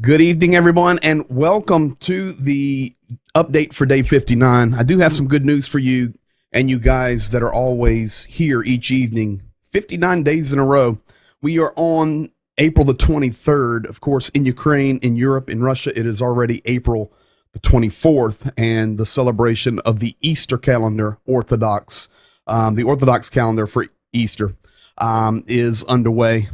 Good evening, everyone, and welcome to the update for day 59. I do have some good news for you and you guys that are always here each evening. 59 days in a row. We are on April the 23rd. Of course, in Ukraine, in Europe, in Russia, it is already April the 24th, and the celebration of the Easter calendar, the Orthodox calendar for Easter is underway.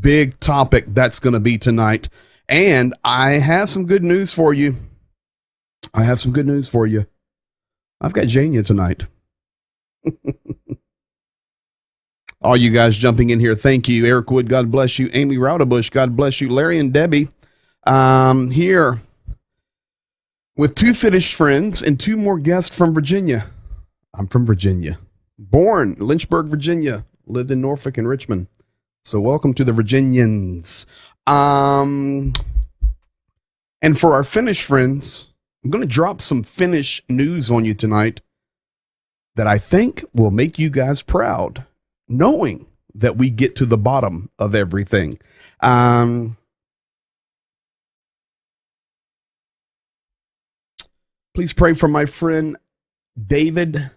Big topic that's going to be tonight. And I have some good news for you. I've got Jania tonight. All you guys jumping in here, thank you. Eric Wood, God bless you. Amy Raudabush, God bless you. Larry and Debbie, here with two finished friends and two more guests from Virginia. I'm from Virginia. Born in Lynchburg, Virginia. Lived in Norfolk and Richmond. So welcome to the Virginians. And for our Finnish friends, I'm going to drop some Finnish news on you tonight that I think will make you guys proud, knowing that we get to the bottom of everything. Please pray for my friend David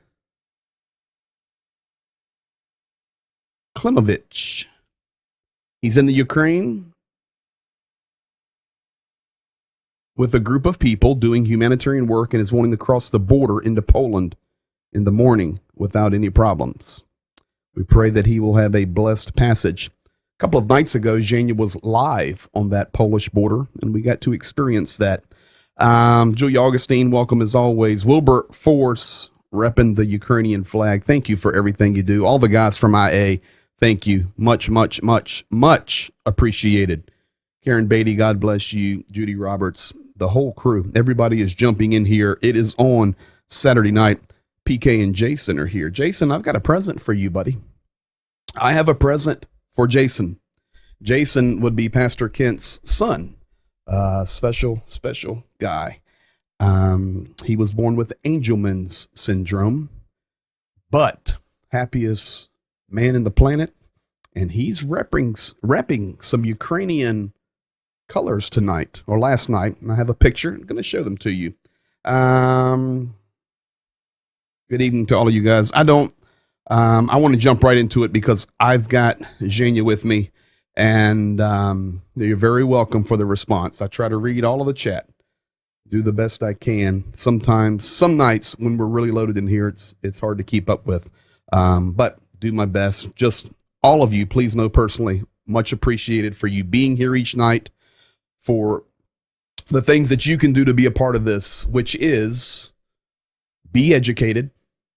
Klimovich. He's in the Ukraine with a group of people doing humanitarian work and is wanting to cross the border into Poland in the morning without any problems. We pray that he will have a blessed passage. A couple of nights ago, Jania was live on that Polish border, and we got to experience that. Julia Augustine, welcome as always. Wilbur Force, repping the Ukrainian flag. Thank you for everything you do. All the guys from IA, thank you. Much, much, much, much appreciated. Karen Beatty, God bless you. Judy Roberts, the whole crew. Everybody is jumping in here. It is on Saturday night. PK and Jason are here. Jason, I've got a present for you, buddy. I have a present for Jason. Jason would be Pastor Kent's son. Special guy. He was born with Angelman's syndrome, but happiest man in the planet. And he's repping some Ukrainian colors tonight or last night. I have a picture. I'm going to show them to you. Good evening to all of you guys. I want to jump right into it because I've got Jania with me, and you're very welcome for the response. I try to read all of the chat, do the best I can. Sometimes, some nights when we're really loaded in here, it's hard to keep up with, but do my best. Just all of you, please know personally, much appreciated for you being here each night, for the things that you can do to be a part of this, which is be educated.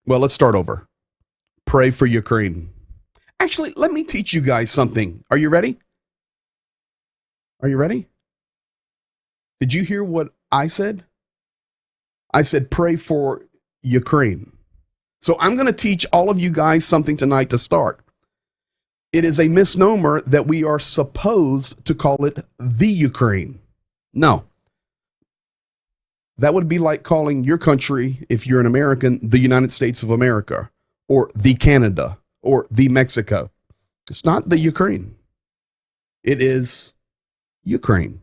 Well, let's start over. Pray for Ukraine. Actually, let me teach you guys something. Are you ready? Are you ready? Did you hear what I said? I said, pray for Ukraine. So I'm going to teach all of you guys something tonight to start. It is a misnomer that we are supposed to call it the Ukraine. No, that would be like calling your country, if you're an American, the United States of America, or the Canada, or the Mexico. It's not the Ukraine. It is Ukraine.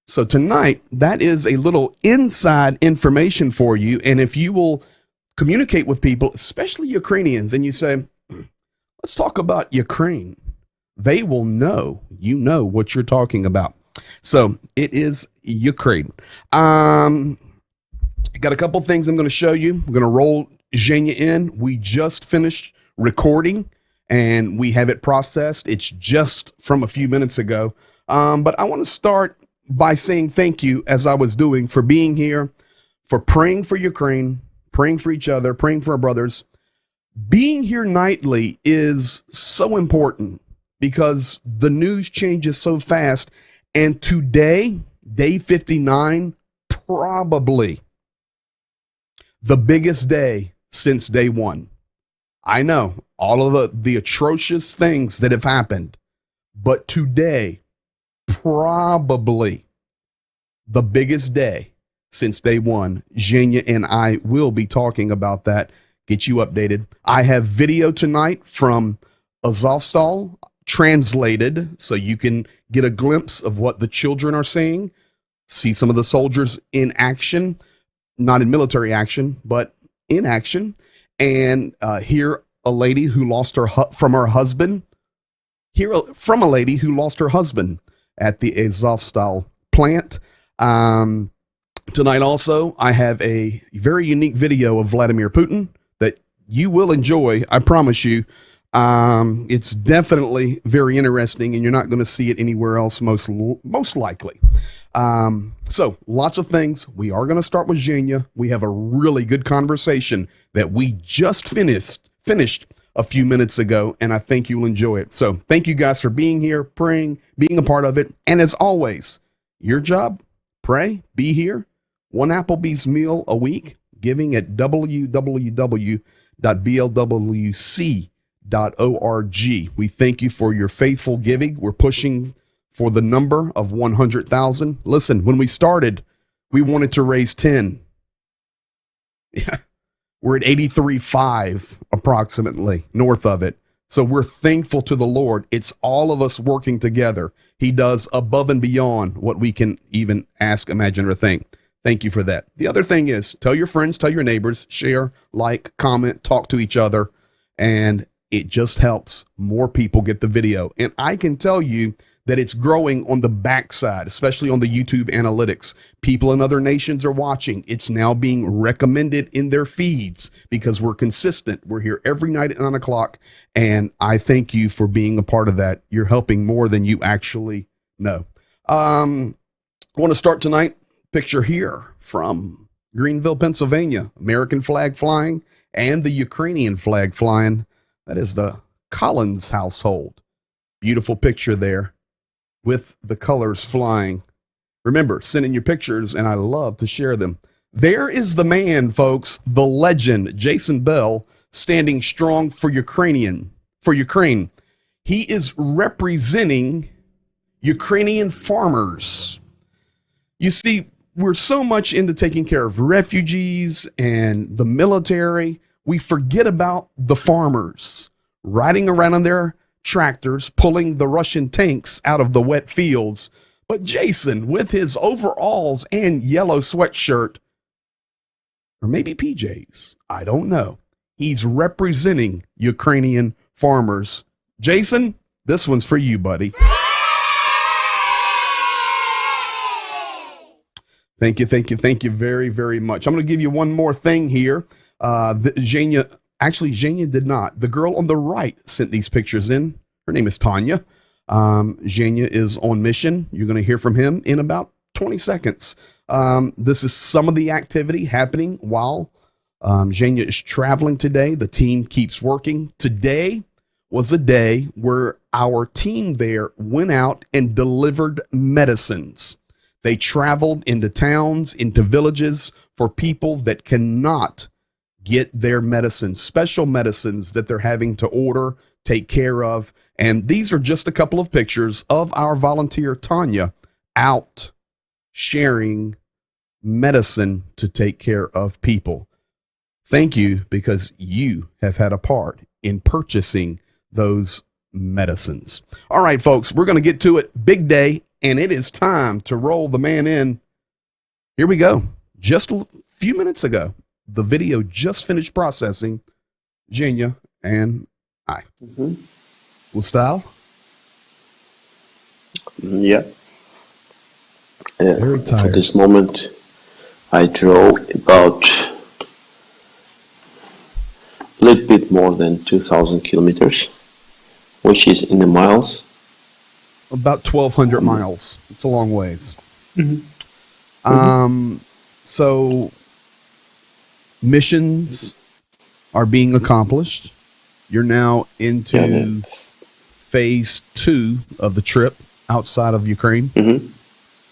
So tonight, that is a little inside information for you. And if you will communicate with people, especially Ukrainians, and you say, let's talk about Ukraine, they will know you know what you're talking about. So it is Ukraine. Got a couple things I'm going to show you. I'm going to roll Zhenya in. We just finished recording and we have it processed. It's just from a few minutes ago. But I want to start by saying thank you, as I was doing, for being here, for praying for Ukraine, praying for each other, praying for our brothers. Being here nightly is so important because the news changes so fast. And today, day 59, probably the biggest day since day one. I know all of the atrocious things that have happened, but today, probably the biggest day since day one. Zhenya and I will be talking about that, get you updated. I have video tonight from Azovstal translated so you can get a glimpse of what the children are saying, see some of the soldiers in action. Not in military action, but in action, and hear a lady who lost her from her husband. Hear from a lady who lost her husband at the Azovstal plant. Tonight also, I have a very unique video of Vladimir Putin that you will enjoy, I promise you. It's definitely very interesting, and you're not going to see it anywhere else, most likely. So lots of things. We are going to start with Zhenya. We have a really good conversation that we just finished a few minutes ago, and I think you'll enjoy it. So thank you guys for being here, praying, being a part of it. And as always, your job, pray, be here. One Applebee's meal a week, giving at www.blwc.org. We thank you for your faithful giving. We're pushing for the number of 100,000. Listen, when we started, we wanted to raise 10. Yeah, we're at 83.5 approximately north of it. So we're thankful to the Lord. It's all of us working together. He does above and beyond what we can even ask, imagine, or think. Thank you for that. The other thing is, tell your friends, tell your neighbors, share, like, comment, talk to each other, and it just helps more people get the video. And I can tell you that it's growing on the backside, especially on the YouTube analytics. People in other nations are watching. It's now being recommended in their feeds because we're consistent. We're here every night at 9 o'clock, and I thank you for being a part of that. You're helping more than you actually know. I want to start tonight. Picture here from Greenville, Pennsylvania. American flag flying and the Ukrainian flag flying. That is the Collins household. Beautiful picture there with the colors flying. Remember, send in your pictures, and I love to share them. There is the man, folks, the legend, Jason Bell, standing strong for Ukraine. He is representing Ukrainian farmers. You see, we're so much into taking care of refugees and the military, we forget about the farmers riding around on their tractors, pulling the Russian tanks out of the wet fields. But Jason, with his overalls and yellow sweatshirt, or maybe PJs, I don't know, he's representing Ukrainian farmers. Jason, this one's for you, buddy. Thank you very, very much. I'm going to give you one more thing here. Zhenya did not. The girl on the right sent these pictures in. Her name is Tanya. Zhenya is on mission. You're going to hear from him in about 20 seconds. This is some of the activity happening while Zhenya is traveling today. The team keeps working. Today was a day where our team there went out and delivered medicines. They traveled into towns, into villages for people that cannot get their medicines, special medicines that they're having to order take care of. And these are just a couple of pictures of our volunteer Tanya out sharing medicine to take care of people. Thank you, because you have had a part in purchasing those medicines. All right, folks, we're going to get to it. Big day, and it is time to roll the man in. Here we go. Just a few minutes ago, the video just finished processing. Genia and I. With style? Yeah. Very tired. For this moment, I drove about a little bit more than 2,000 kilometers, which is in the miles. About 1,200 miles. It's a long ways. So missions are being accomplished. You're now into phase 2 of the trip outside of Ukraine.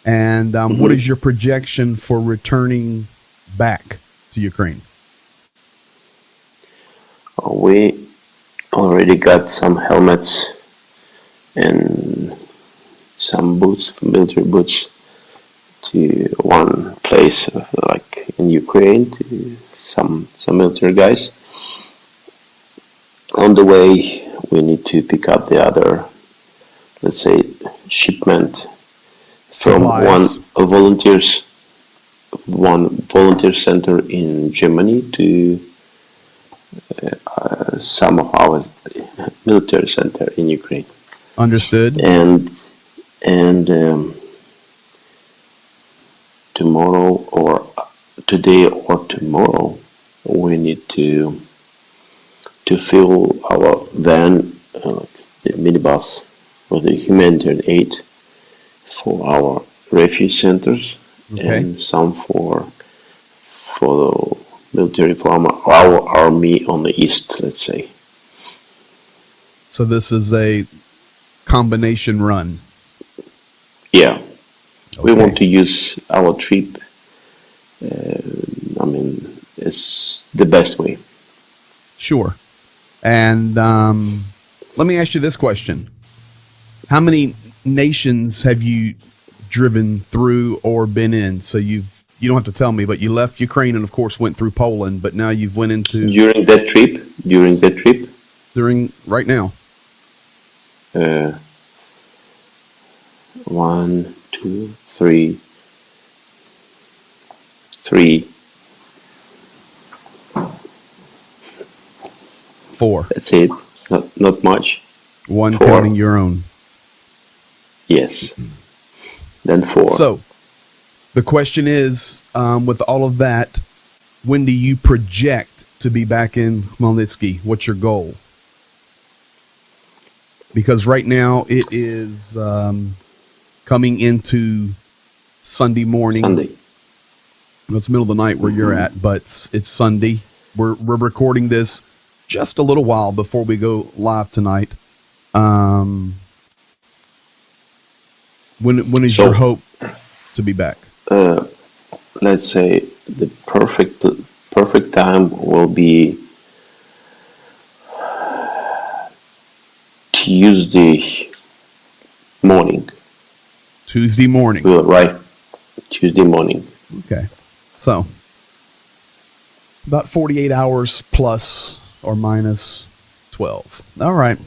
And what is your projection for returning back to Ukraine? We already got some helmets and some boots, military boots, to one place, like in Ukraine, to some military guys. On the way, we need to pick up the other, let's say, shipment from one volunteer center in Germany to some of our military center in Ukraine. Understood. And tomorrow or today or tomorrow, we need to fill our van, the minibus, with the humanitarian aid for our refuge centers, and some for the military, for our army on the east, let's say. So this is a combination run. Yeah. We want to use our trip. It's the best way. Sure. And let me ask you this question. How many nations have you driven through or been in? So you don't have to tell me, but you left Ukraine and of course went through Poland, but now you've went into... During that trip? Right now. 1, 2, 3. 4. That's it. Not much. 1 4. Counting your own. Yes. Then 4. So the question is, with all of that, when do you project to be back in Khmelnytsky? What's your goal? Because right now it is coming into Sunday morning. It's middle of the night where you're at, but it's Sunday. We're recording this just a little while before we go live tonight. When is your hope to be back? Let's say the perfect time will be Tuesday morning. Tuesday morning. We'll arrive Tuesday morning. Okay. So about 48 hours plus or minus 12. All right.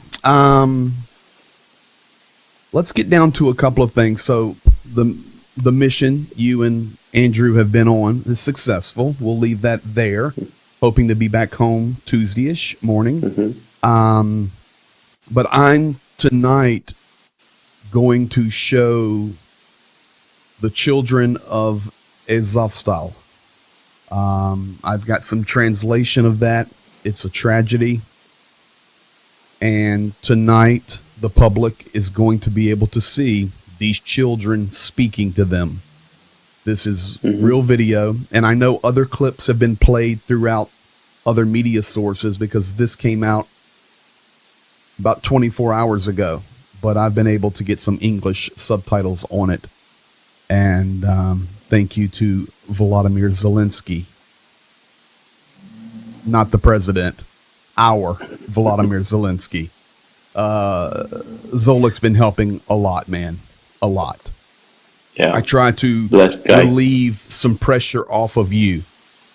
Let's get down to a couple of things. So the mission you and Andrew have been on is successful. We'll leave that there, hoping to be back home Tuesday-ish morning. But I'm tonight going to show the Children of Azovstal. I've got some translation of that. It's a tragedy. And tonight, the public is going to be able to see these children speaking to them. This is real video. And I know other clips have been played throughout other media sources because this came out about 24 hours ago. But I've been able to get some English subtitles on it. And thank you to Volodymyr Zelensky. Not the president, our Volodymyr Zelensky. Zolik's been helping a lot, man, a lot. I Yeah, try to blessed guy. relieve some pressure off of you,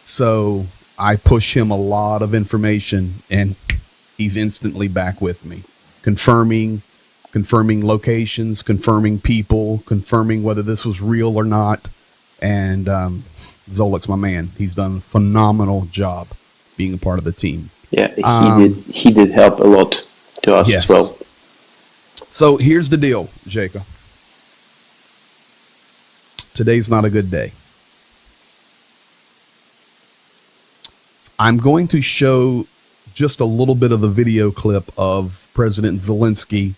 so I push him a lot of information, and he's instantly back with me, confirming locations, confirming people, confirming whether this was real or not. And Zolik's my man. He's done a phenomenal job being a part of the team. Yeah, he did help a lot to us as Yes. well. So here's the deal, Jacob. Today's not a good day. I'm going to show just a little bit of the video clip of President Zelensky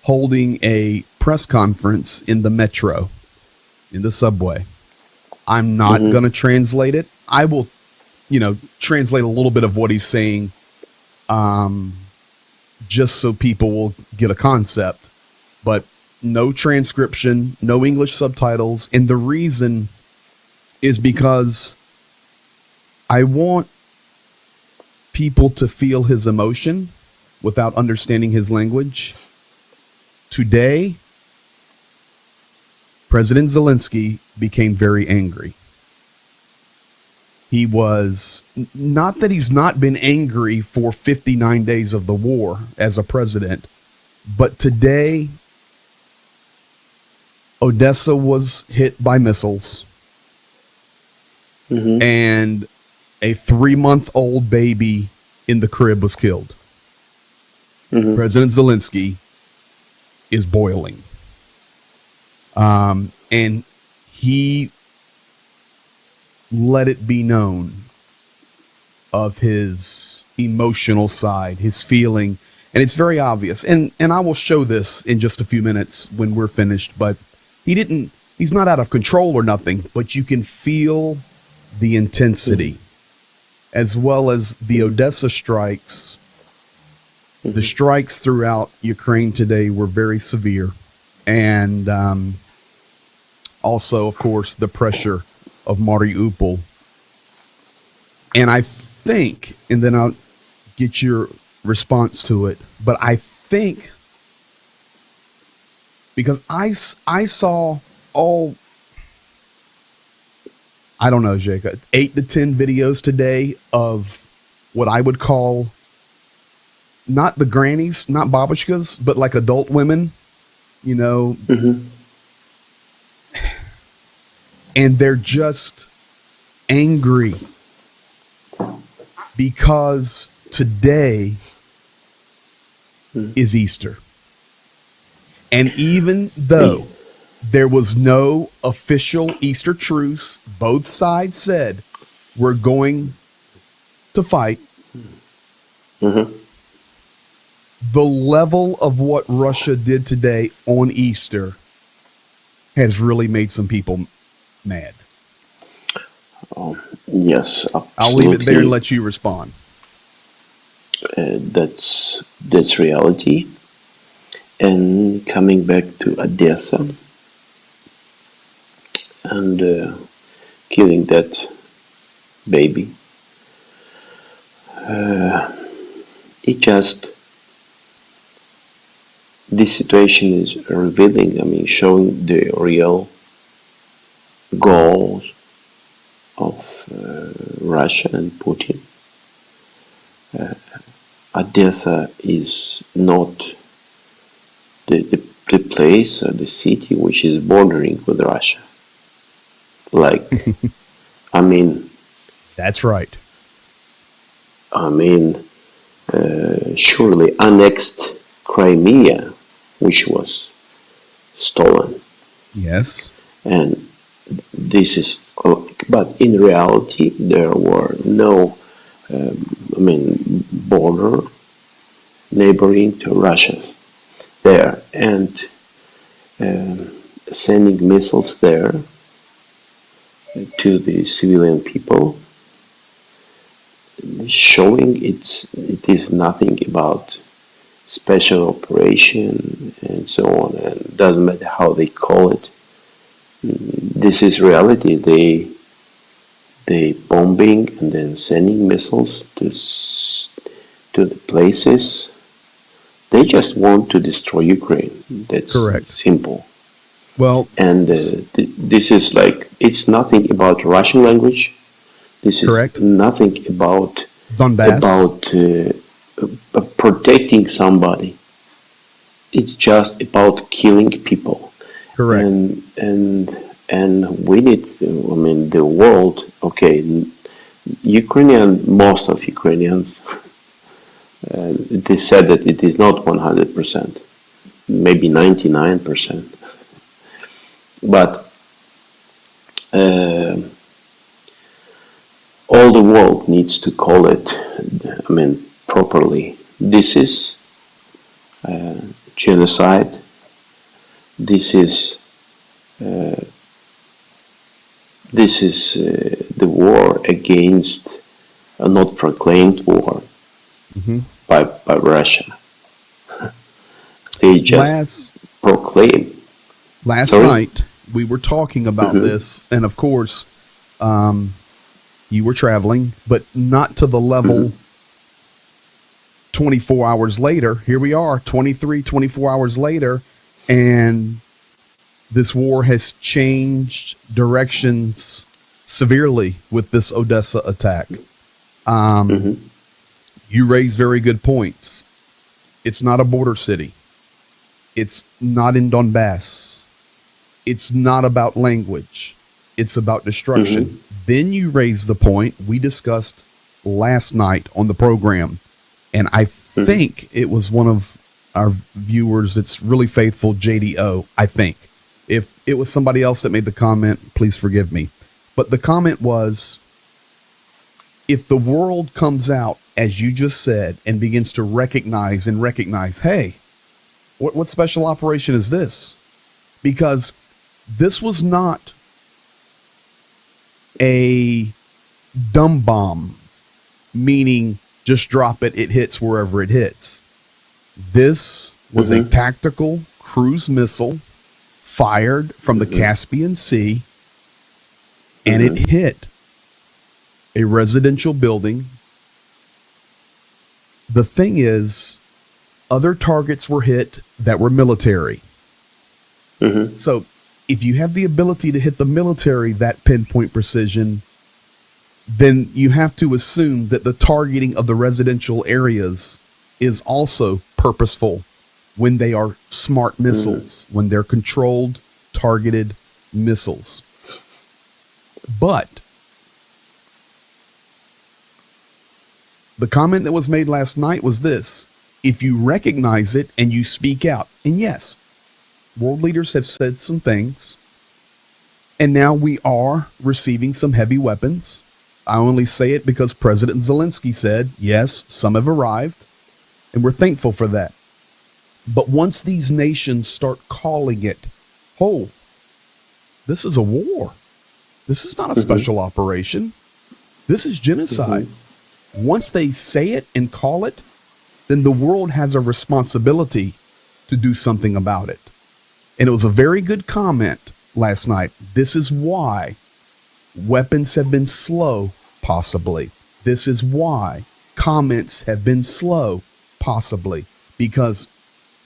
holding a press conference in the metro, in the subway. I'm not going to translate it. I will, translate a little bit of what he's saying, just so people will get a concept. But no transcription, no English subtitles. And the reason is because I want people to feel his emotion without understanding his language. Today, President Zelensky became very angry. He was, not that he's not been angry for 59 days of the war as a president, but today, Odessa was hit by missiles, and a 3-month-old baby in the crib was killed. President Zelensky is boiling. And he let it be known of his emotional side, his feeling, and it's very obvious. And I will show this in just a few minutes when we're finished, but he's not out of control or nothing, but you can feel the intensity, as well as the Odessa strikes. The strikes throughout Ukraine today were very severe. And also, of course, the pressure of Mariupol. And I think, and then I'll get your response to it, but I think, because I saw I don't know, Jacob, 8 to 10 videos today of what I would call not the grannies, not babushkas, but like adult women, and they're just angry because today is Easter. And even though there was no official Easter truce, both sides said we're going to fight. The level of what Russia did today on Easter has really made some people mad. Yes, absolutely. I'll leave it there and let you respond. That's reality. And coming back to Odessa and killing that baby, this situation is revealing, showing the real goals of Russia and Putin. Odessa is not the place or the city which is bordering with Russia. That's right. Surely annexed Crimea, which was stolen. Yes. And this is, but in reality, there were no, border neighboring to Russia there, and sending missiles there to the civilian people, showing it is nothing about special operation and so on, and doesn't matter how they call it. This is reality. They bombing and then sending missiles to the places They just want to destroy Ukraine. That's Correct. simple. Well, And this is like, it's nothing about Russian language. This is correct. nothing about Donbass. protecting somebody. It's just about killing people. Correct. And we need, I mean, the world, okay, most of Ukrainians, it is said that it is not 100%, maybe 99%. But all the world needs to call it, I mean, properly. This is genocide. This is the war against a not proclaimed war by Russia. They just proclaim. Last night we were talking about this, and of course, you were traveling, but not to the level. 24 hours later, here we are, 24 hours later, and this war has changed directions severely with this Odessa attack. You raise very good points. It's not a border city. It's not in Donbass. It's not about language. It's about destruction. Then you raise the point we discussed last night on the program, and I think it was one of our viewers that's really faithful, JDO, I think. If it was somebody else that made the comment, please forgive me. But the comment was, if the world comes out, as you just said, and begins to recognize, hey, what special operation is this? Because this was not a dumb bomb, meaning just drop it, it hits wherever it hits. This was a tactical cruise missile fired from the Caspian Sea, and it hit a residential building. The thing is, other targets were hit that were military. So if you have the ability to hit the military that pinpoint precision, then you have to assume that the targeting of the residential areas is also purposeful when they are smart missiles, when they're controlled, targeted missiles. But the comment that was made last night was this: if you recognize it and you speak out, and yes, world leaders have said some things, and now we are receiving some heavy weapons. I only say it because President Zelensky said, yes, some have arrived, and we're thankful for that. But once these nations start calling it, oh, this is a war. This is not a special operation. This is genocide. Once they say it and call it, then the world has a responsibility to do something about it. And it was a very good comment last night. This is why weapons have been slow, possibly. This is why comments have been slow, possibly. Because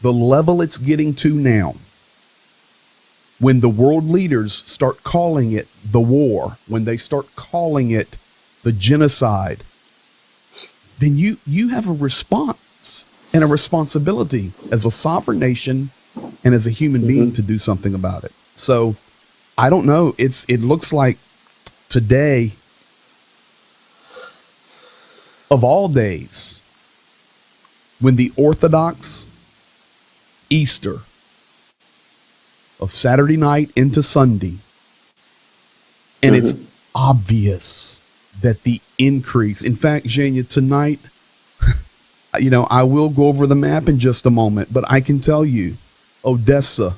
the level it's getting to now, when the world leaders start calling it the war, when they start calling it the genocide, then you have a response and a responsibility as a sovereign nation and as a human being to do something about it. So I don't know. It looks like today, of all days, when the Orthodox Easter of Saturday night into Sunday, and it's obvious that the increase, in fact, Zhenya, tonight, I will go over the map in just a moment, but I can tell you, Odessa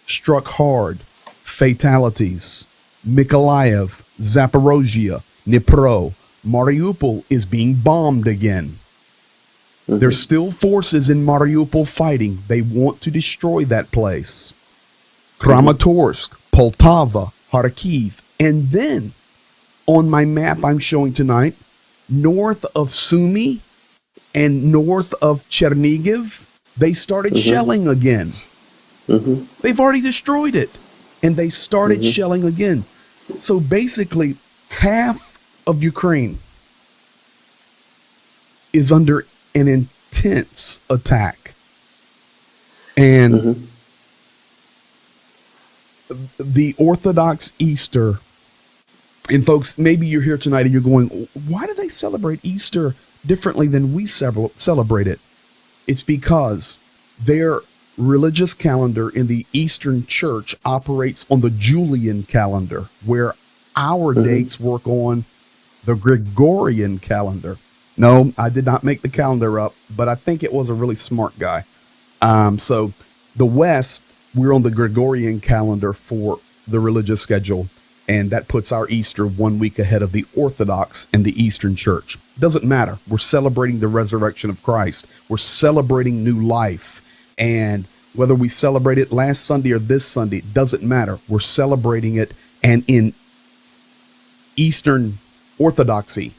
struck hard, fatalities, Mykolaiv, Zaporozhye, Dnipro, Mariupol is being bombed again. There's still forces in Mariupol fighting. They want to destroy that place. Kramatorsk, Poltava, Kharkiv, and then on my map I'm showing tonight, north of Sumy and north of Chernihiv, they started shelling again. They've already destroyed it, and they started shelling again. So basically, half of Ukraine is under an intense attack. And the Orthodox Easter, and folks, maybe you're here tonight and you're going, why do they celebrate Easter differently than we celebrate it? It's because their religious calendar in the Eastern Church operates on the Julian calendar, where our dates work on the Gregorian calendar. No, I did not make the calendar up, but I think it was a really smart guy. So the West, we're on the Gregorian calendar for the religious schedule, and that puts our Easter 1 week ahead of the Orthodox and the Eastern Church. Doesn't matter. We're celebrating the resurrection of Christ. We're celebrating new life. And whether we celebrate it last Sunday or this Sunday, it doesn't matter. We're celebrating it. And in Eastern Orthodoxy,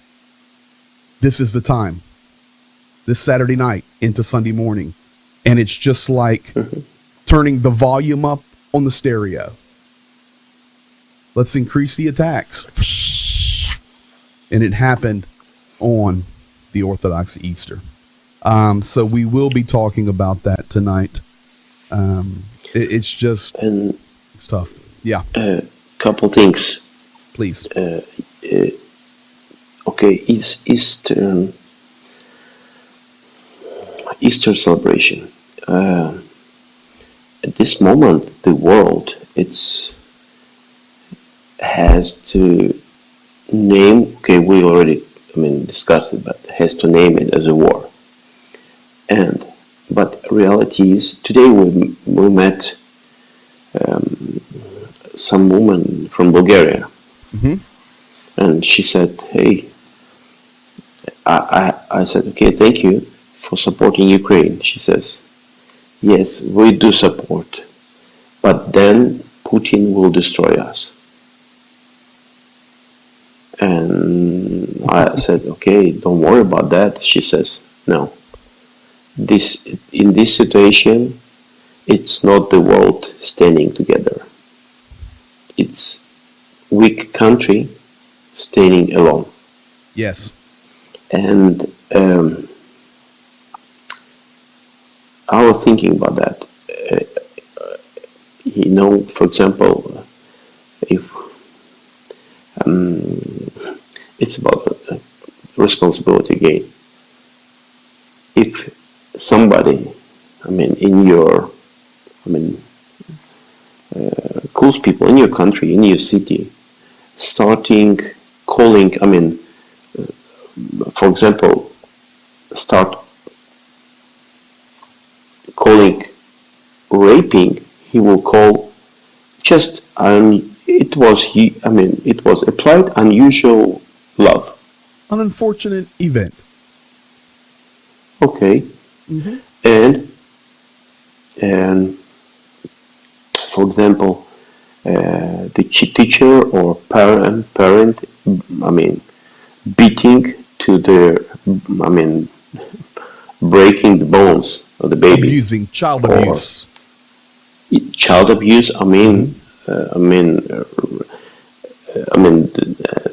this is the time, this Saturday night into Sunday morning. And it's just like turning the volume up on the stereo. Let's increase the attacks. And it happened on the Orthodox Easter. So we will be talking about that tonight. It's just, it's tough. Yeah. Couple things. Please. Okay, it's Easter celebration. At this moment, the world has to name. Okay, we already discussed it, but has to name it as a war. But reality is today we met some woman from Bulgaria, and she said, "Hey." I said, okay, thank you for supporting Ukraine. She says, yes, we do support, but then Putin will destroy us. And I said, okay, don't worry about that. She says, no. In this situation, it's not the world standing together. It's weak country standing alone. Yes. And I was thinking about that. For example, if it's about responsibility again. If somebody, in your, close people in your country, in your city, starting calling, for example, start calling raping, he will call just it was applied unusual love. An unfortunate event. Okay. And for example, the teacher or parent beating to the breaking the bones of the baby, abusing, child abuse,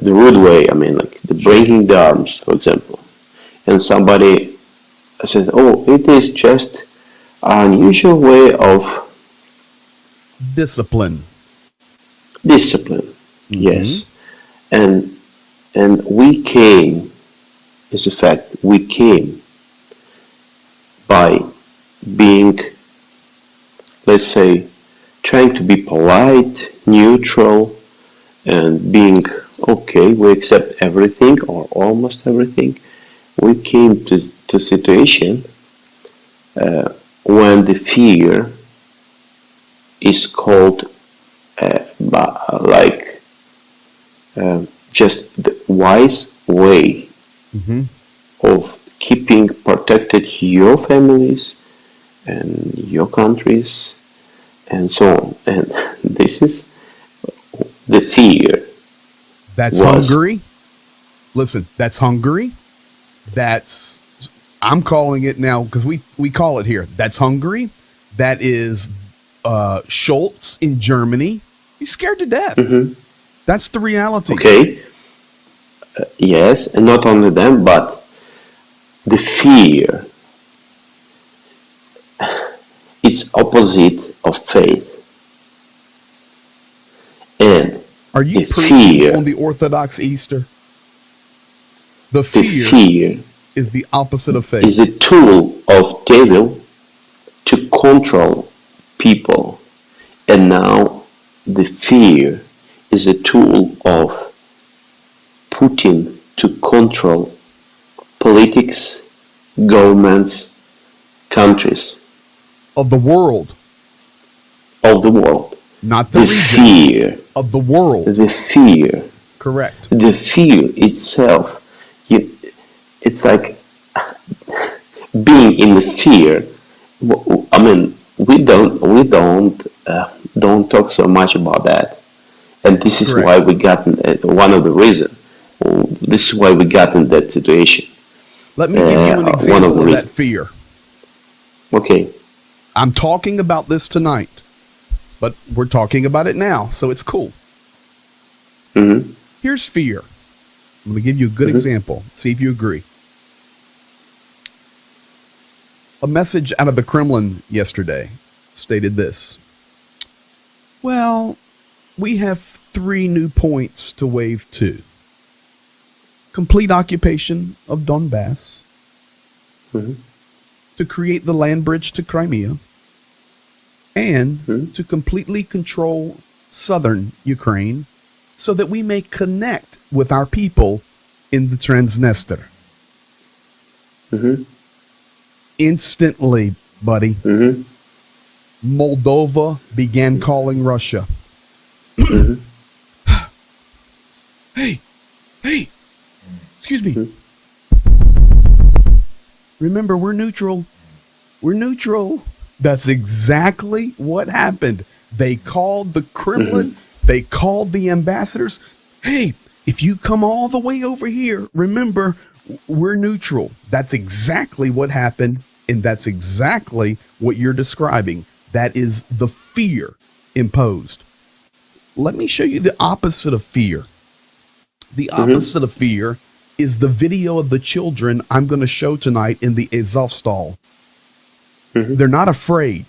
the rude way, like the breaking the arms, for example. And somebody says, oh, it is just an unusual way of discipline. Yes. And we came, as a fact, we came by being, let's say, trying to be polite, neutral, and being okay, we accept everything or almost everything. We came to a situation when the fear is called just the wise way of keeping protected your families and your countries and so on. And this is the fear. That's Hungary. Listen, that's Hungary. That's I'm calling it now because we call it here. That's Hungary. That is Schultz in Germany. He's scared to death. That's the reality. Okay. Yes, and not only them, but the fear. It's opposite of faith. And are you the preaching fear on the Orthodox Easter? The fear is the opposite of faith. Is a tool of devil to control people. And now the fear is a tool of Putin to control politics, governments, countries Of the world. of the world. Not the region. Fear Of the world. The fear. Correct. The fear itself. It's like being in the fear. I mean, we don't talk so much about that, and this is Correct. why we got one of the reasons. This is why we got in that situation. Let me give you an example of that fear. Okay. I'm talking about this tonight, but we're talking about it now, so it's cool. Here's fear. I'm going to give you a good example. See if you agree. A message out of the Kremlin yesterday stated this. Well, we have 3 new points to wave 2. Complete occupation of Donbass, to create the land bridge to Crimea, and to completely control southern Ukraine so that we may connect with our people in the Transnistria. Instantly, buddy, Moldova began calling Russia. Hey, excuse me. Remember, we're neutral. We're neutral. That's exactly what happened. They called the Kremlin. They called the ambassadors. Hey, if you come all the way over here, remember, we're neutral. That's exactly what happened. And that's exactly what you're describing. That is the fear imposed. Let me show you the opposite of fear. The opposite of fear is the video of the children I'm going to show tonight in the Azovstal. They're not afraid.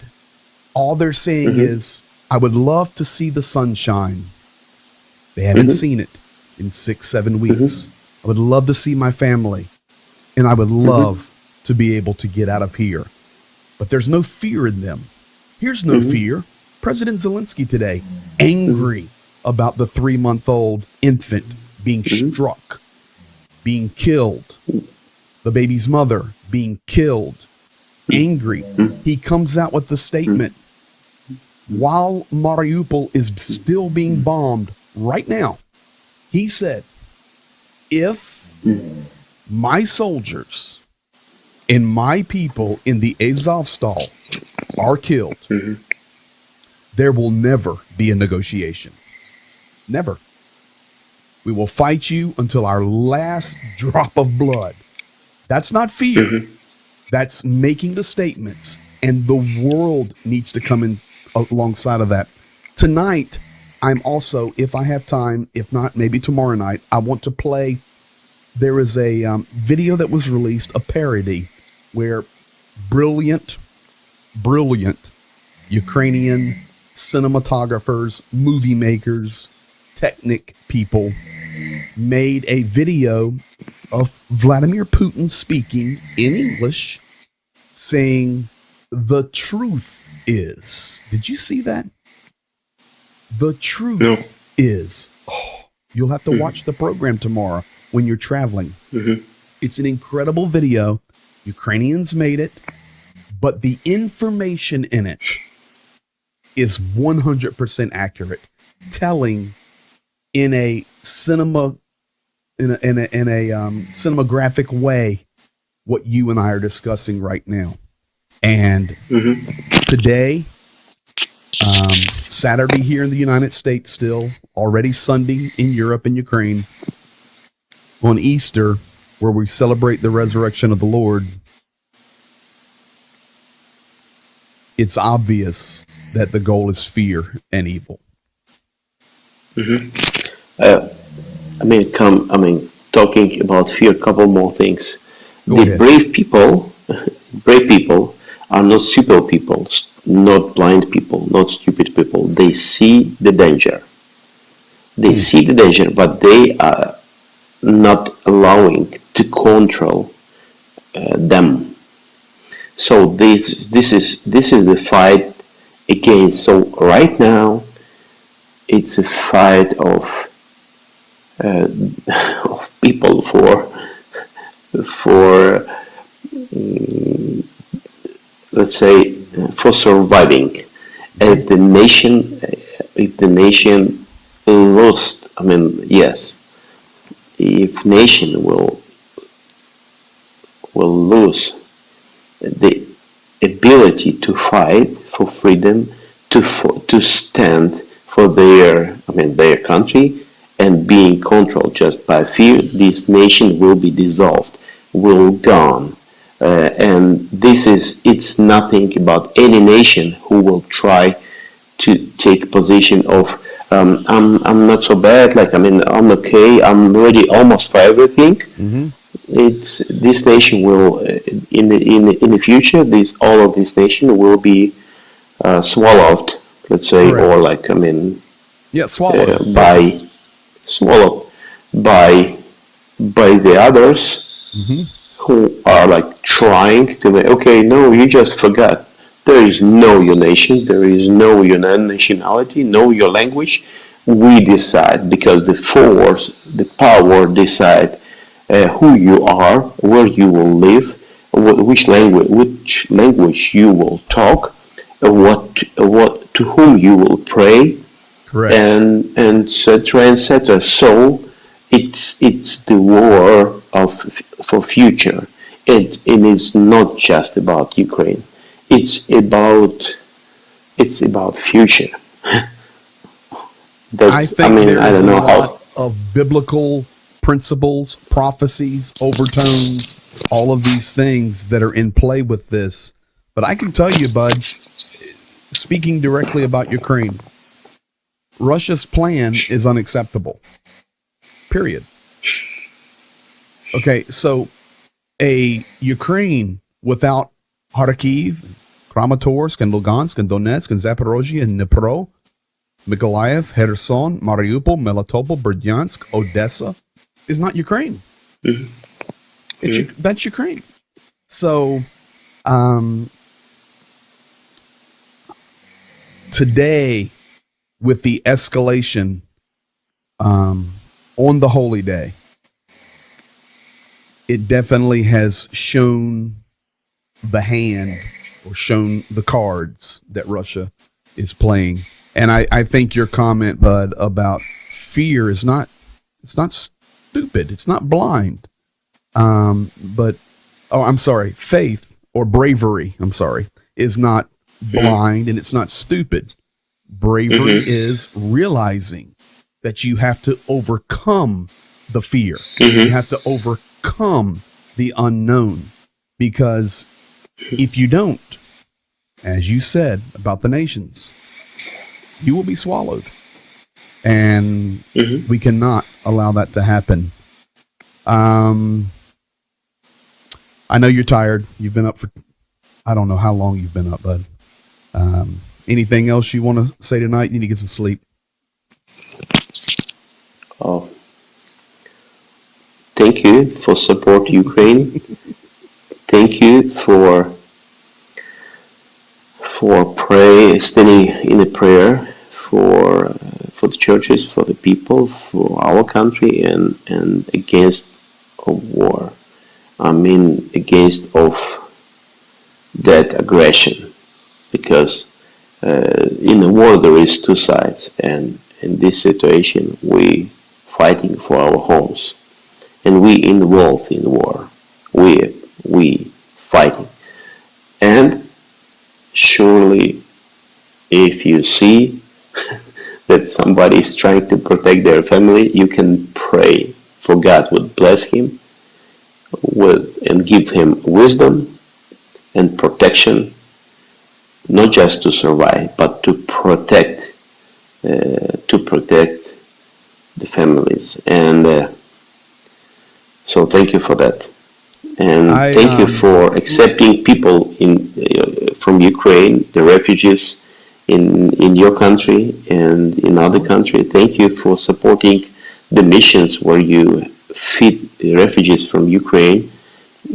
All they're saying is, I would love to see the sunshine. They haven't seen it in 6-7 weeks. I would love to see my family. And I would love to be able to get out of here. But there's no fear in them. Here's no fear. President Zelensky today, angry about the 3-month-old infant being struck, being killed, the baby's mother being killed, angry. He comes out with the statement, while Mariupol is still being bombed right now, he said, if my soldiers and my people in the Azovstal are killed, there will never be a negotiation. Never. We will fight you until our last drop of blood. That's not fear. That's making the statements, and the world needs to come in alongside of that. Tonight, I'm also, if I have time, if not, maybe tomorrow night, I want to play. There is a video that was released, a parody, where brilliant Ukrainian cinematographers, movie makers, technic people made a video of Vladimir Putin speaking in English, saying, the truth is. Did you see that? The truth is. Oh, you'll have to watch the program tomorrow when you're traveling. It's an incredible video. Ukrainians made it, but the information in it is 100% accurate, telling in a cinematographic way what you and I are discussing right now. And today, Saturday here in the United States, still already Sunday in Europe and Ukraine, on Easter, where we celebrate the resurrection of the Lord, it's obvious that the goal is fear and evil. Uh, talking about fear, a couple more things. Go The ahead. brave people are not super people, not blind people, not stupid people. They see the danger. They see the danger, but they are not allowing to control them. So this is the fight against. So right now, it's a fight uh, of people for let's say for surviving. And if the nation lost, yes, if nation will lose the ability to fight for freedom, to stand for their country, and being controlled just by fear, this nation will be dissolved, will gone. And it's nothing about any nation who will try to take position of I'm not so bad, like I'm okay, I'm ready almost for everything. Mm-hmm. It's this nation will in the future, this all of this nation will be swallowed, let's say, Correct. or like Yeah, swallowed. Perfect. by swallowed by the others Mm-hmm. who are like trying to make, okay, no, you just forgot. There is no your nation, there is no your nationality, no your language. We decide because the force, the power decide who you are, where you will live, which language you will talk, what to whom you will pray, Correct. and etc. etc. So it's the war of for future. It is not just about Ukraine. It's about future. I That's think there I is don't a know lot how. of biblical principles, prophecies, overtones, all of these things that are in play with this. But I can tell you, bud, speaking directly about Ukraine, Russia's plan is unacceptable. Period. Okay, so a Ukraine without Kharkiv, Kramatorsk, and Lugansk, and Donetsk, and Zaporozhye, and Dnipro, Mykolaiv, Kherson, Mariupol, Melitopol, Berdyansk, Odessa is not Ukraine. That's Ukraine. So today, with the escalation on the holy day, it definitely has shown the hand or shown the cards that Russia is playing. And I think your comment, Bud, about fear is not, it's not stupid. It's not blind. But, oh, I'm sorry, faith or bravery, I'm sorry, is not blind and it's not stupid. Bravery is realizing that you have to overcome the fear. You have to overcome the unknown, because if you don't, as you said about the nations, you will be swallowed. And we cannot allow that to happen. I know you're tired. You've been up for, I don't know how long you've been up, bud. Anything else you want to say tonight? You need to get some sleep. Oh, thank you for support Ukraine. Thank you for standing in a prayer for the churches, for the people, for our country, and against a war. Against of that aggression, because in the war there is two sides, and in this situation we fighting for our homes, and we involved in the war. We fighting, and surely if you see that somebody is trying to protect their family, you can pray for God would bless him and give him wisdom and protection not just to survive, but to protect the families. And so thank you for that. And I thank you for accepting people from Ukraine, the refugees in your country and in other countries. Thank you for supporting the missions where you feed refugees from Ukraine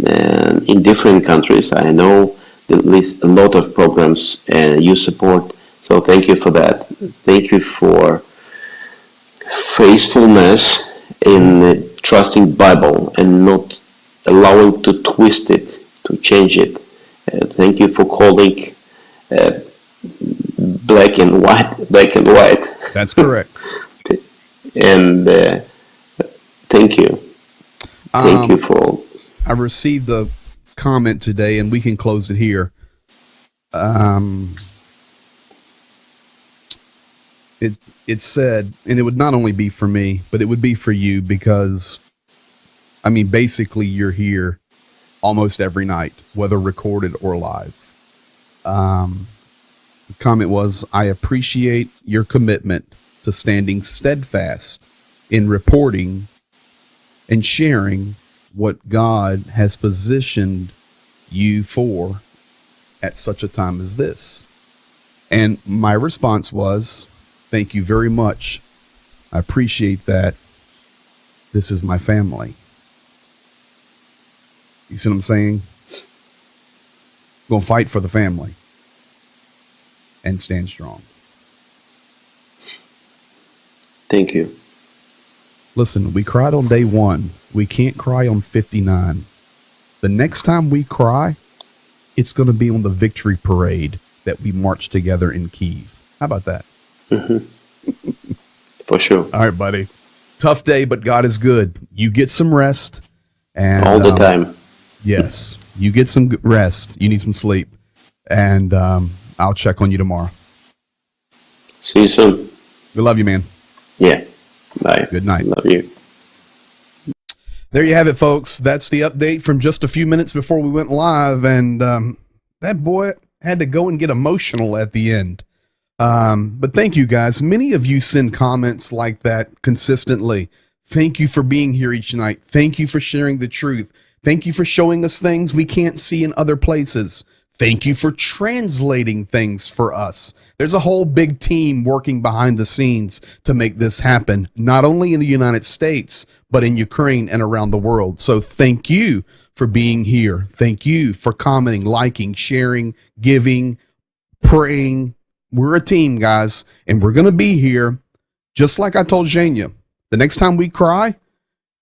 and in different countries. I know at least a lot of programs you support. So thank you for that. Thank you for faithfulness in trusting Bible and not allowing to twist it, to change it. Thank you for calling uh, black and white. That's correct. And thank you. Thank you Um, for. I received a comment today, and we can close it here. Um, it it said, and it would not only be for me, but it would be for you because, I mean, basically, you're here almost every night, whether recorded or live. The comment was, I appreciate your commitment to standing steadfast in reporting and sharing what God has positioned you for at such a time as this. And my response was, thank you very much. I appreciate that. This is my family. You see what I'm saying? Gonna fight for the family and stand strong. Thank you. Listen, we cried on day 1. We can't cry on 59. The next time we cry, it's going to be on the victory parade that we march together in Kyiv. How about that? For sure. All right, buddy. Tough day, but God is good. You get some rest. And All the time. Yes, you get some rest. You need some sleep. And I'll check on you tomorrow. See you soon. We love you, man. Yeah. Bye. Good night. Love you. There you have it, folks. That's the update from just a few minutes before we went live. And that boy had to go and get emotional at the end. But thank you, guys. Many of you send comments like that consistently. Thank you for being here each night. Thank you for sharing the truth. Thank you for showing us things we can't see in other places. Thank you for translating things for us. There's a whole big team working behind the scenes to make this happen, not only in the United States, but in Ukraine and around the world. So thank you for being here. Thank you for commenting, liking, sharing, giving, praying. We're a team, guys, and we're going to be here. Just like I told Zhenya, the next time we cry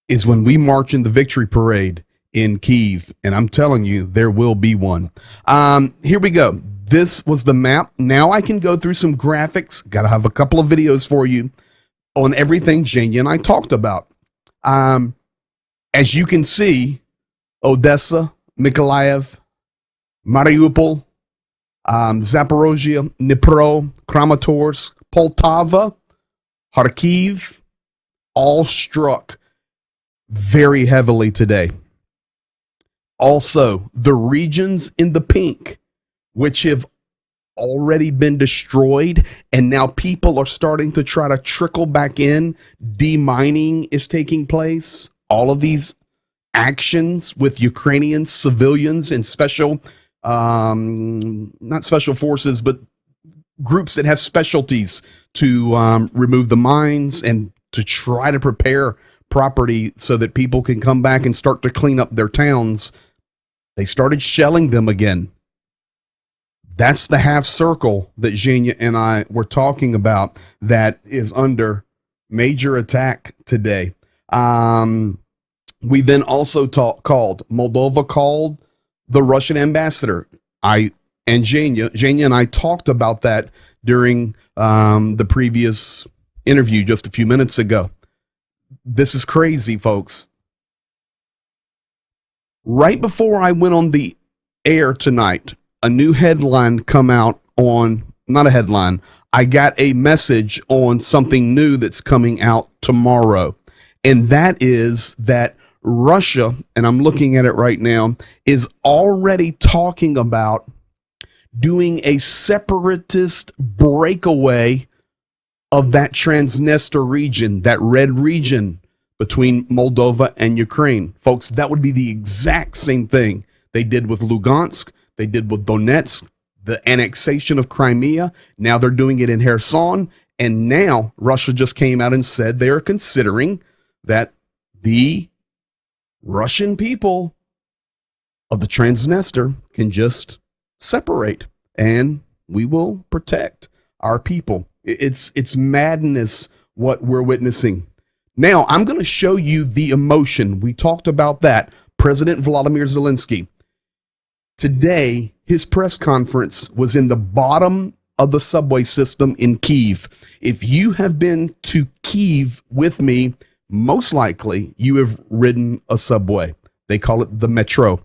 is when we march in the victory parade in Kyiv, and I'm telling you, there will be one. Here we go. This was the map. Now I can go through some graphics. Got to have a couple of videos for you on everything Zhenya and I talked about. As you can see, Odessa, Mykolaiv, Mariupol, Zaporozhye, Dnipro, Kramatorsk, Poltava, Kharkiv, all struck very heavily today. Also, the regions in the pink, which have already been destroyed, and now people are starting to try to trickle back in. Demining is taking place. All of these actions with Ukrainian civilians and special, not special forces, but groups that have specialties to remove the mines and to try to prepare property so that people can come back and start to clean up their towns. They started shelling them again. That's the half circle that Zhenya and I were talking about that is under major attack today. We then also Moldova called the Russian ambassador. Zhenya and I talked about that during the previous interview just a few minutes ago. This is crazy, folks. Right before I went on the air tonight, a new headline come out on, not a headline, I got a message on something new that's coming out tomorrow. And that is that Russia, and I'm looking at it right now, is already talking about doing a separatist breakaway of that Transnistria region, that red region between Moldova and Ukraine. Folks, that would be the exact same thing they did with Lugansk, they did with Donetsk, the annexation of Crimea. Now they're doing it in Kherson. And now Russia just came out and said they are considering that the Russian people of the Transnistria can just separate, and we will protect our people. It's madness what we're witnessing. Now, I'm going to show you the emotion. We talked about that. President Vladimir Zelensky. Today, his press conference was in the bottom of the subway system in Kyiv. If you have been to Kyiv with me, most likely you have ridden a subway. They call it the metro.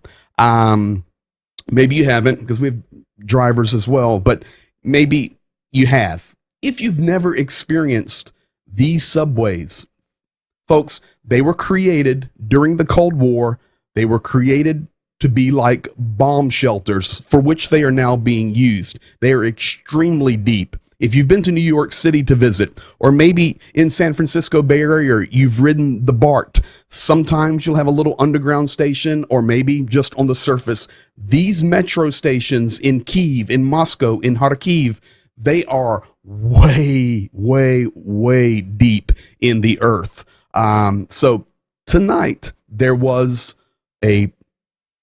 Maybe you haven't, because we have drivers as well, but maybe you have. If you've never experienced these subways, folks, they were created during the Cold War. They were created to be like bomb shelters, for which they are now being used. They are extremely deep. If you've been to New York City to visit, or maybe in San Francisco Bay Area, you've ridden the BART, sometimes you'll have a little underground station, or maybe just on the surface. These metro stations in Kyiv, in Moscow, in Kharkiv, they are way, way, way deep in the earth. So tonight there was a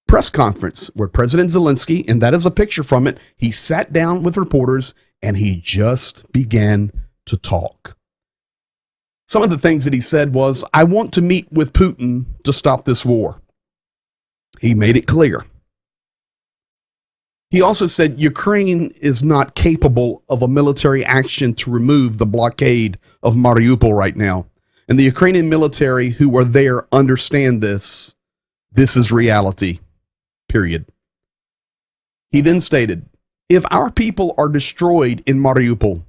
press conference where President Zelensky, and that is a picture from it, he sat down with reporters and he just began to talk. Some of the things that he said was, I want to meet with Putin to stop this war. He made it clear. He also said Ukraine is not capable of a military action to remove the blockade of Mariupol right now. And the Ukrainian military who are there understand this. This is reality, period. He then stated, if our people are destroyed in Mariupol,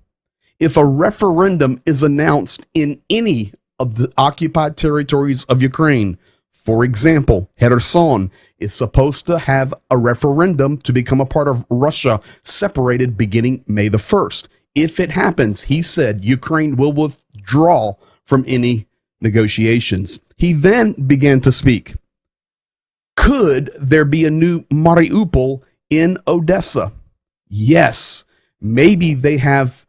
if a referendum is announced in any of the occupied territories of Ukraine, for example, Kherson is supposed to have a referendum to become a part of Russia, separated beginning May the 1st. If it happens, he said, Ukraine will withdraw from any negotiations. He then began to speak. Could there be a new Mariupol in Odessa? Yes, maybe they have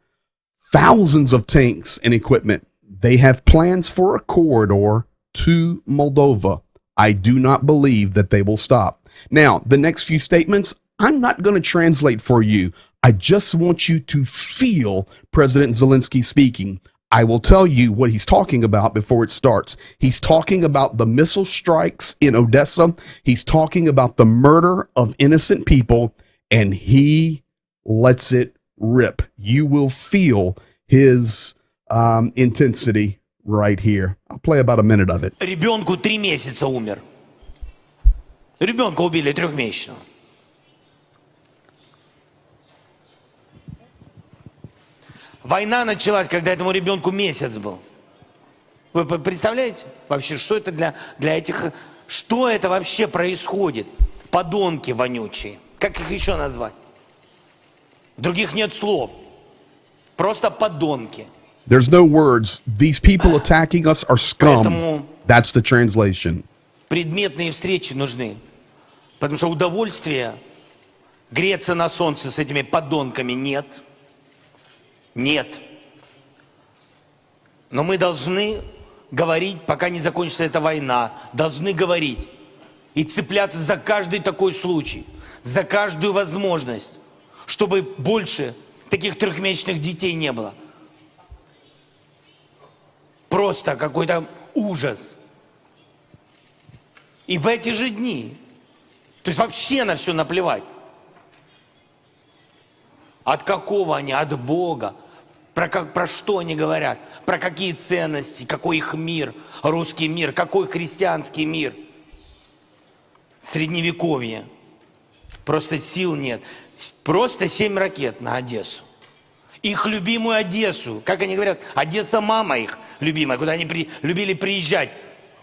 thousands of tanks and equipment. They have plans for a corridor to Moldova. I do not believe that they will stop. Now, the next few statements, I'm not going to translate for you. I just want you to feel President Zelensky speaking. I will tell you what he's talking about before it starts. He's talking about the missile strikes in Odessa. He's talking about the murder of innocent people, and he lets it rip. You will feel his intensity right here. I'll play about a minute of it. Ребенку 3 месяца умер. Ребенка убили 3-месячного. Война началась, когда этому ребенку месяц был. Вы представляете вообще, что это для этих... Что это вообще происходит? Подонки вонючие. Как их еще назвать? Других нет слов. Просто подонки. There's no words. These people attacking us are scum. That's the translation. Предметные встречи нужны. Потому что удовольствия греться на солнце с этими подонками нет. Нет. Но мы должны говорить, пока не закончится эта война. Должны говорить. И цепляться за каждый такой случай. За каждую возможность. Чтобы больше таких 3-месячных детей не было. Просто какой-то ужас. И в эти же дни. То есть вообще на все наплевать. От какого они? От Бога. Про что они говорят? Про какие ценности? Какой их мир? Русский мир? Какой христианский мир? Средневековье. Просто сил нет. Просто 7 ракет на Одессу. Их любимую Одессу. Как они говорят? Одесса мама их любимая, куда они любили приезжать.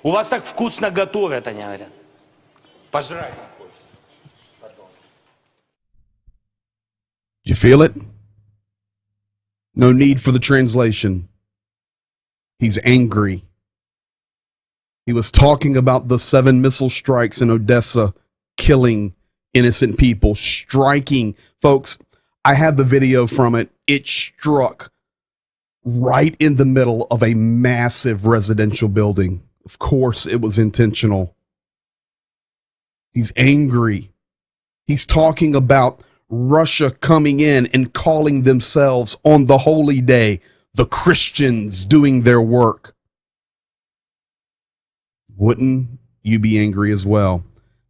У вас так вкусно готовят, они говорят. Пожрать. you feel it? No need for the translation. He's angry. He was talking about the 7 missile strikes in Odessa, killing innocent people, striking. Folks, I have the video from it. It struck right in the middle of a massive residential building. Of course, it was intentional. He's angry. He's talking about Russia coming in and calling themselves on the holy day the Christians doing their work. Wouldn't you be angry as well?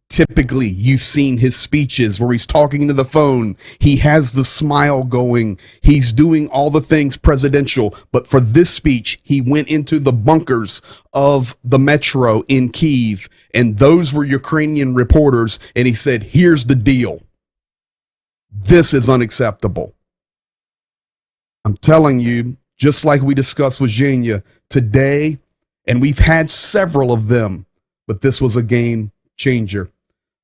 Typically, you've seen his speeches where he's talking to the phone. He has the smile going. He's doing all the things presidential. But for this speech, he went into the bunkers of the metro in Kyiv, and those were Ukrainian reporters. And he said, here's the deal. This is unacceptable. I'm telling you, just like we discussed with Zhenya today, and we've had several of them, but this was a game changer.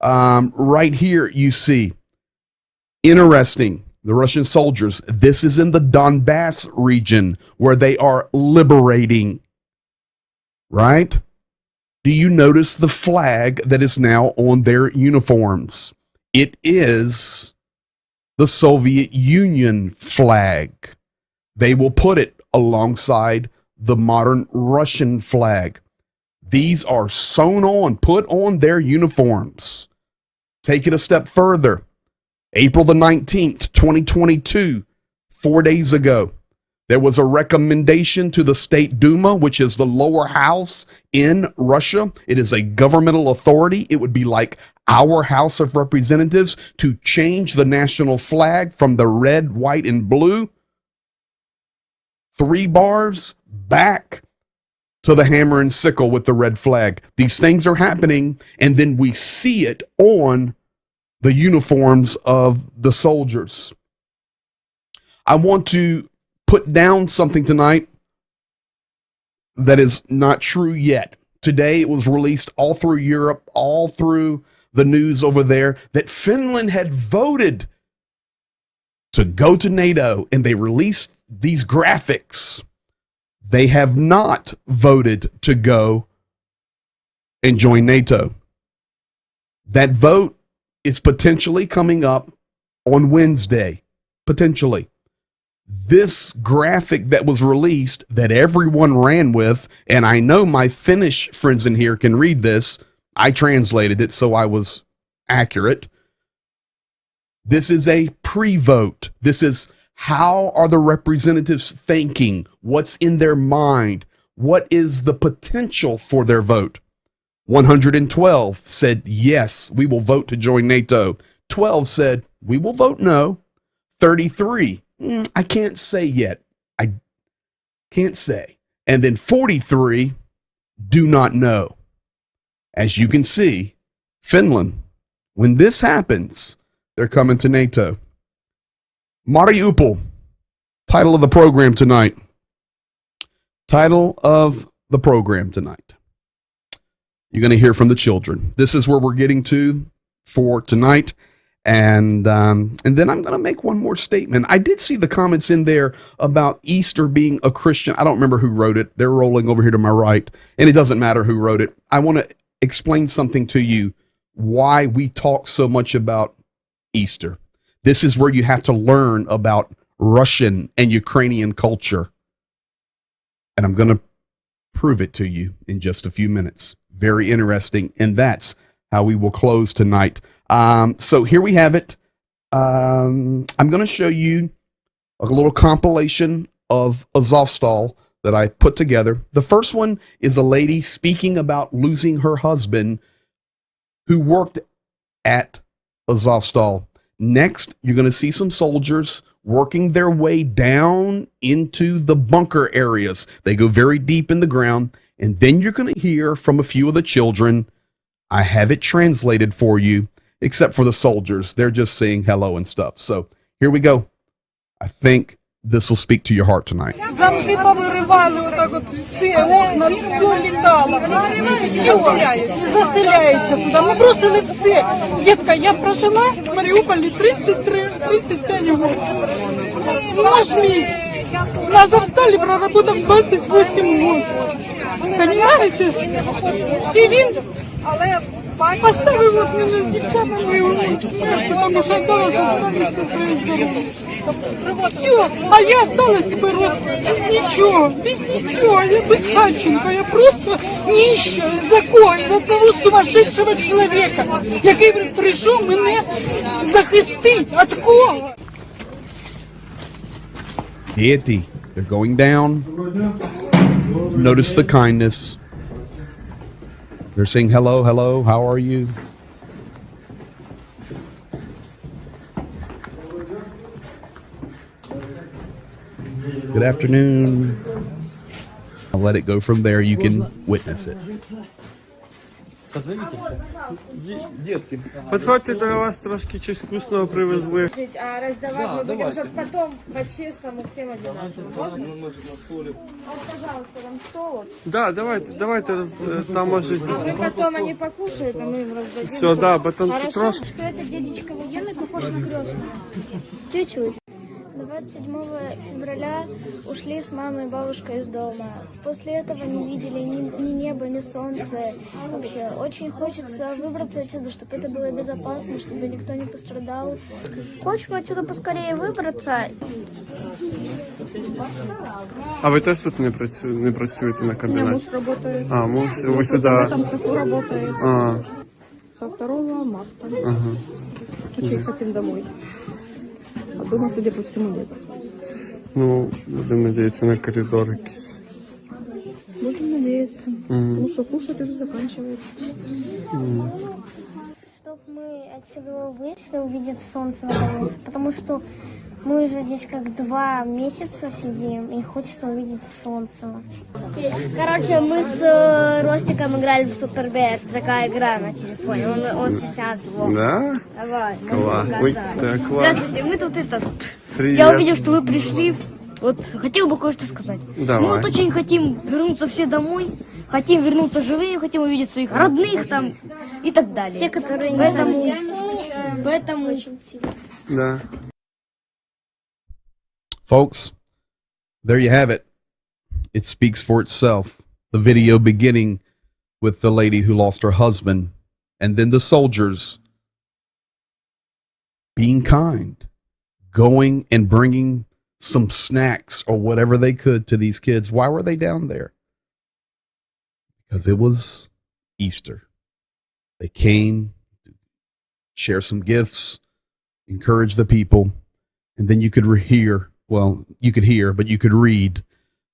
Right here, you see, interesting, the Russian soldiers, this is in the Donbass region where they are liberating, right? Do you notice the flag that is now on their uniforms? It is the Soviet Union flag. They will put it alongside the modern Russian flag. These are sewn on, put on their uniforms. Take it a step further. April the 19th, 2022, 4 days ago, there was a recommendation to the State Duma, which is the lower house in Russia. It is a governmental authority. It would be like our House of Representatives, to change the national flag from the red, white, and blue 3 bars back to the hammer and sickle with the red flag. These things are happening, and then we see it on the uniforms of the soldiers. I want to put down something tonight that is not true yet. Today it was released all through Europe, all through the news over there, that Finland had voted to go to NATO, and they released these graphics. They have not voted to go and join NATO. That vote is potentially coming up on Wednesday. Potentially. This graphic that was released that everyone ran with, and I know my Finnish friends in here can read this. I translated it so I was accurate. This is a pre-vote. This is how are the representatives thinking? What's in their mind? What is the potential for their vote? 112 said, yes, we will vote to join NATO. 12 said, we will vote no. 33, I can't say yet. I can't say. And then 43, do not know. As you can see, Finland, when this happens, they're coming to NATO. Mariupol, title of the program tonight. Title of the program tonight. You're going to hear from the children. This is where we're getting to for tonight. And then I'm going to make one more statement. I did see the comments in there about Easter being a Christian. I don't remember who wrote it. They're rolling over here to my right, and it doesn't matter who wrote it. I want to explain something to you, why we talk so much about Easter. This is where you have to learn about Russian and Ukrainian culture. And I'm going to prove it to you in just a few minutes. Very interesting. And that's how we will close tonight. So here we have it. I'm going to show you a little compilation of Azovstal that I put together. The first one is a lady speaking about losing her husband who worked at Azovstal. Next, you're going to see some soldiers working their way down into the bunker areas. They go very deep in the ground. And then you're going to hear from a few of the children. I have it translated for you, except for the soldiers. They're just saying hello and stuff. So here we go. I think this will speak to your heart tonight. Замки повиривали, отак от все, окна, все літало. Все заселяється туди. Ми бросили все. Дітка, я прожила в Маріуполі 35 років. Наш мій на Азовсталі проработав 28 років. Понимаєте? І він поставив от мене з дівчатами, тому що осталось оставитися своєю здоров'ям. Все, а я осталась тепер без ничего, я без Харченко, я просто нища из-за кого? Из-за того сумасшедшего человека, який прийшов мене захистить. От кого? Deity, they're going down. Notice the kindness. They're saying, hello, hello, how are you? Good afternoon. I'll let it go from there. You can witness it. Детки, подходьте, до вас трошки щось вкусного привезли. А раздавать мы будем, чтобы потом по-честному всем одинаково. Можно? На столе. Вот, пожалуйста, вам стол. Вот. Да, давайте, там может... А вы потом они покушают, а мы им раздадим. Все, да, потом Хорошо, трошки. что это дедечка военный, похож на крестного. Чуть-чуть. 27 февраля ушли с мамой и бабушкой из дома. После этого не видели ни неба, ни солнца. Вообще, очень хочется выбраться отсюда, чтобы это было безопасно, чтобы никто не пострадал. Хочем отсюда поскорее выбраться. А ви теж тут не працюєте на комбінаті? Муж работает. А, муж, ви В сюди. этом цеху работает. А, Со 2 марта. Очень хотим домой. А дома, судя по всему, нет. ну, будемо надіятися на коридор якийсь. Будем надеяться. Потому что кушать уже заканчивается. Чтоб мы отсюда вышли, увидеть солнце наконец. Потому что мы уже здесь как 2 месяца сидим, и хочется увидеть солнце. Короче, мы с Ростиком играли в Супербет. Такая игра на телефоне. Он сейчас вот. Да? Давай, Класс. Ой, так, класс. Здравствуйте, мы тут это... Привет. Я увидел, что вы пришли. Вот хотел бы кое-что сказать. Давай. Мы вот очень хотим вернуться все домой, хотим вернуться живыми, хотим увидеть своих родных там и так далее. Все, которые не поэтому очень сильно. Да. Folks, there you have it. It speaks for itself. The video beginning with the lady who lost her husband, and then the soldiers being kind, going and bringing some snacks or whatever they could to these kids. Why were they down there? Because it was Easter. They came to share some gifts, encourage the people, and then you could hear, but you could read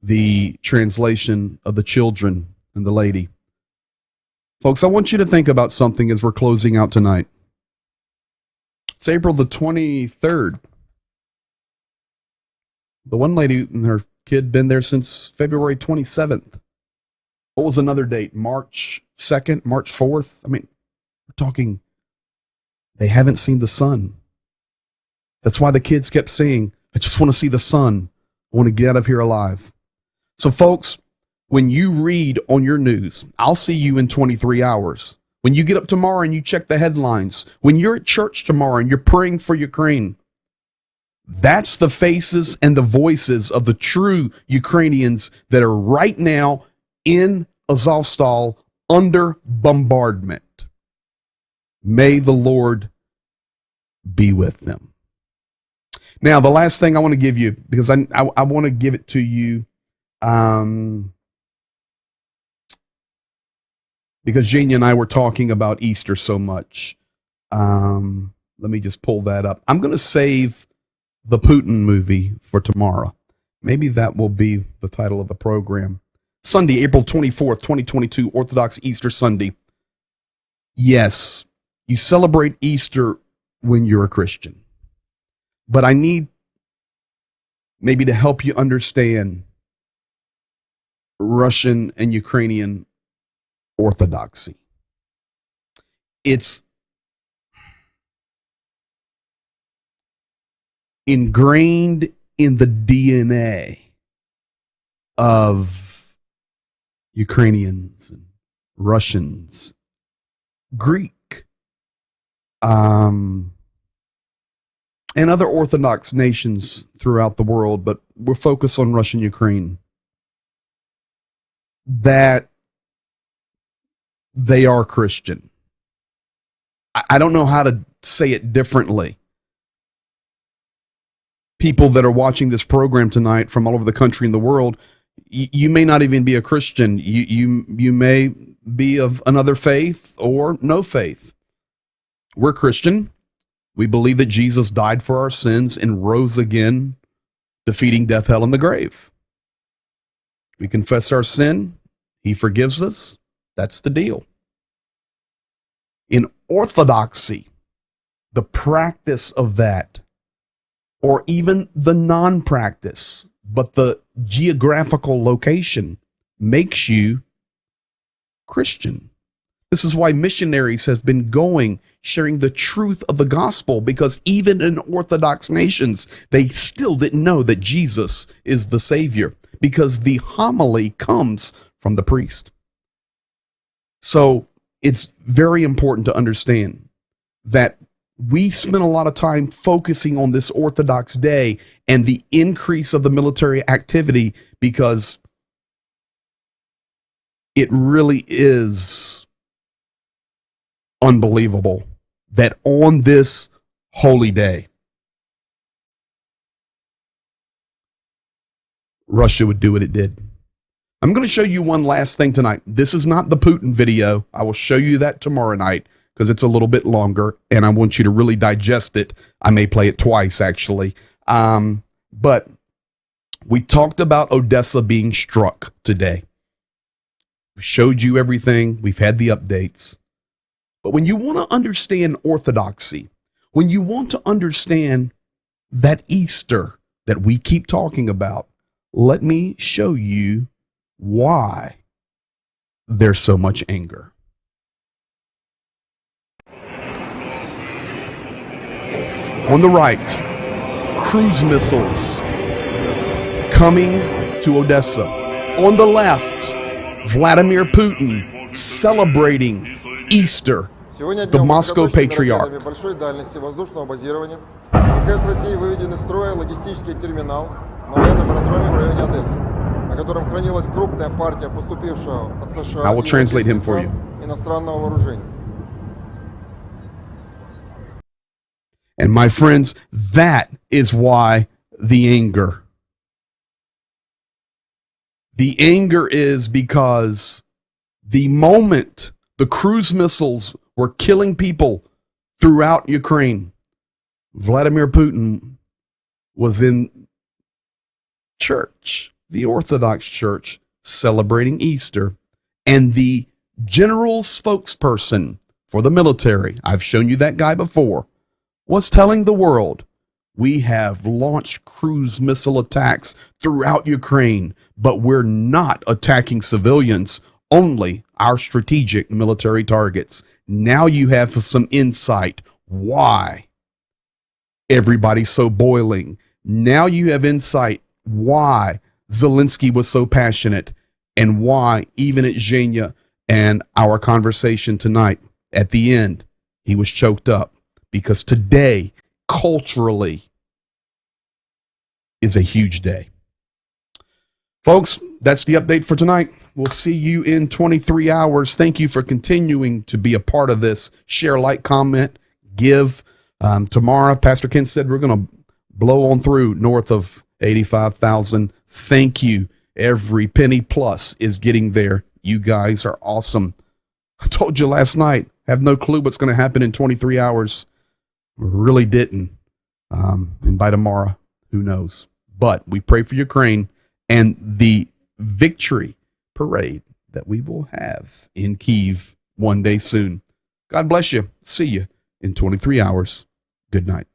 the translation of the children and the lady. Folks, I want you to think about something as we're closing out tonight. It's April the 23rd. The one lady and her kid been there since February 27th. What was another date? March 2nd, March 4th? I mean, we're talking, they haven't seen the sun. That's why the kids kept saying, I just want to see the sun. I want to get out of here alive. So folks, when you read on your news, I'll see you in 23 hours. When you get up tomorrow and you check the headlines, when you're at church tomorrow and you're praying for Ukraine, that's the faces and the voices of the true Ukrainians that are right now in Azovstal under bombardment. May the Lord be with them. Now, the last thing I want to give you, because I want to give it to you, because Jania and I were talking about Easter so much. Let me just pull that up. I'm going to save the Putin movie for tomorrow. Maybe that will be the title of the program. Sunday, April 24th, 2022, Orthodox Easter Sunday. Yes, you celebrate Easter when you're a Christian. But I need maybe to help you understand Russian and Ukrainian orthodoxy. It's ingrained in the DNA of Ukrainians and Russians, Greek, and other Orthodox nations throughout the world, but we're focused on Russia and Ukraine, that they are Christian. I don't know how to say it differently. People that are watching this program tonight from all over the country and the world, you may not even be a Christian. You may be of another faith or no faith. We're Christian. We believe that Jesus died for our sins and rose again, defeating death, hell, and the grave. We confess our sin. He forgives us. That's the deal. In orthodoxy, the practice of that, or even the non-practice, but the geographical location makes you Christian. This is why missionaries have been going, sharing the truth of the gospel, because even in Orthodox nations, they still didn't know that Jesus is the Savior, because the homily comes from the priest. So it's very important to understand that we spend a lot of time focusing on this Orthodox Day and the increase of the military activity, because it really is unbelievable that on this holy day, Russia would do what it did. I'm going to show you one last thing tonight. This is not the Putin video. I will show you that tomorrow night because it's a little bit longer and I want you to really digest it. I may play it twice, actually. But we talked about Odessa being struck today. We showed you everything. We've had the updates. But when you want to understand orthodoxy, when you want to understand that Easter that we keep talking about, let me show you why there's so much anger. On the right, cruise missiles coming to Odessa. On the left, Vladimir Putin celebrating Easter, the Moscow Patriarch. I will translate him for you. And my friends, that is why the anger. The anger is because the moment the cruise missiles were killing people throughout Ukraine, Vladimir Putin was in church, the Orthodox Church, celebrating Easter. And the general spokesperson for the military, I've shown you that guy before, was telling the world, we have launched cruise missile attacks throughout Ukraine, but we're not attacking civilians, only our strategic military targets. Now you have some insight why everybody's so boiling. Now you have insight why Zelensky was so passionate and why even at Zhenya and our conversation tonight at the end, he was choked up, because today, culturally, is a huge day. Folks, that's the update for tonight. We'll see you in 23 hours. Thank you for continuing to be a part of this. Share, like, comment, give. Tomorrow, Pastor Ken said we're going to blow on through north of 85,000. Thank you. Every penny plus is getting there. You guys are awesome. I told you last night, have no clue what's going to happen in 23 hours. We really didn't. And by tomorrow, who knows? But we pray for Ukraine and the victory parade that we will have in Kyiv one day soon. God bless you. See you in 23 hours. Good night.